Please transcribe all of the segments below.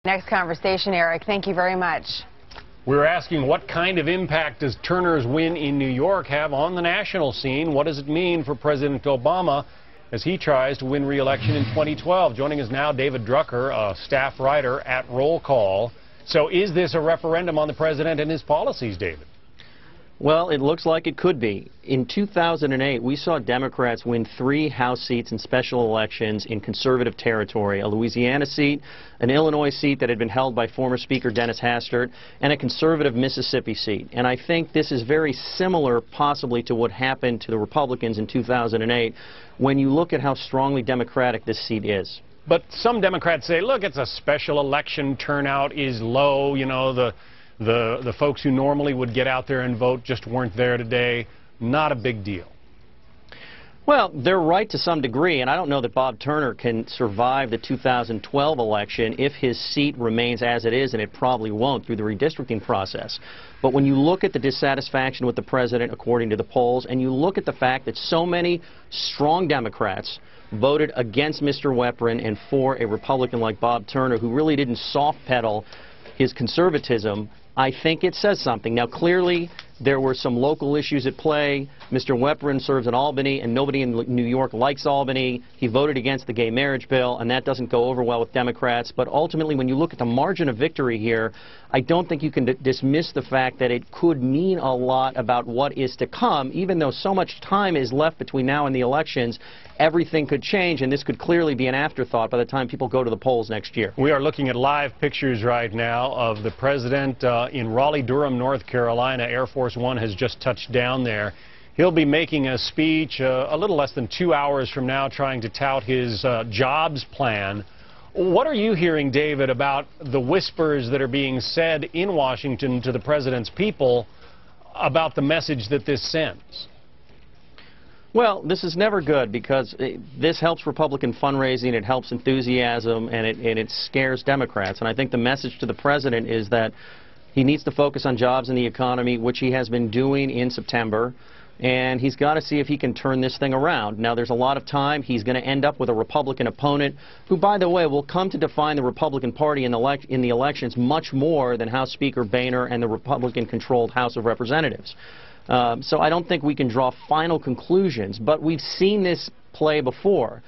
Next conversation, Eric. Thank you very much. We're asking, what kind of impact does Turner's win in New York have on the national scene? What does it mean for President Obama as he tries to win re-election in 2012? Joining us now, David Drucker, a staff writer at Roll Call. So is this a referendum on the president and his policies, David? Well, it looks like it could be. In 2008, we saw Democrats win 3 House seats in special elections in conservative territory, a Louisiana seat, an Illinois seat that had been held by former Speaker Dennis Hastert, and a conservative Mississippi seat. And I think this is very similar, possibly, to what happened to the Republicans in 2008 when you look at how strongly Democratic this seat is. But some Democrats say, look, it's a special election, turnout is low, you know, the folks who normally would get out there and vote just weren't there today. Not a big deal. Well, they're right to some degree, and I don't know that Bob Turner can survive the 2012 election if his seat remains as it is, and it probably won't through the redistricting process. But when you look at the dissatisfaction with the president, according to the polls, and you look at the fact that so many strong Democrats voted against Mr. Weprin and for a Republican like Bob Turner, who really didn't soft pedal his conservatism, I think it says something. Now, clearly, there were some local issues at play. Mr. Weprin serves in Albany, and nobody in New York likes Albany. He voted against the gay marriage bill, and that doesn't go over well with Democrats. But ultimately, when you look at the margin of victory here, I don't think you can dismiss the fact that it could mean a lot about what is to come. Even though so much time is left between now and the elections, everything could change, and this could clearly be an afterthought by the time people go to the polls next year. We are looking at live pictures right now of the president in Raleigh-Durham, North Carolina. Air Force One has just touched down there. He'll be making a speech a little less than 2 hours from now, trying to tout his jobs plan. What are you hearing, David, about the whispers that are being said in Washington to the president's people about the message that this sends? Well, this is never good because this helps Republican fundraising, it helps enthusiasm, and it scares Democrats. And I think the message to the president is that he needs to focus on jobs and the economy, which he has been doing in September, and he's got to see if he can turn this thing around. Now, there's a lot of time. He's going to end up with a Republican opponent who, by the way, will come to define the Republican Party in the elections much more than House Speaker Boehner and the Republican-controlled House of Representatives. So I don't think we can draw final conclusions, but we've seen this play before.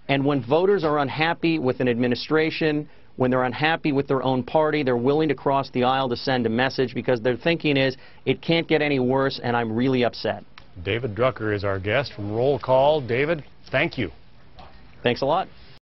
And when voters are unhappy with an administration, when they're unhappy with their own party, they're willing to cross the aisle to send a message because their thinking is, it can't get any worse and I'm really upset. David Drucker is our guest from Roll Call. David, thank you. Thanks a lot.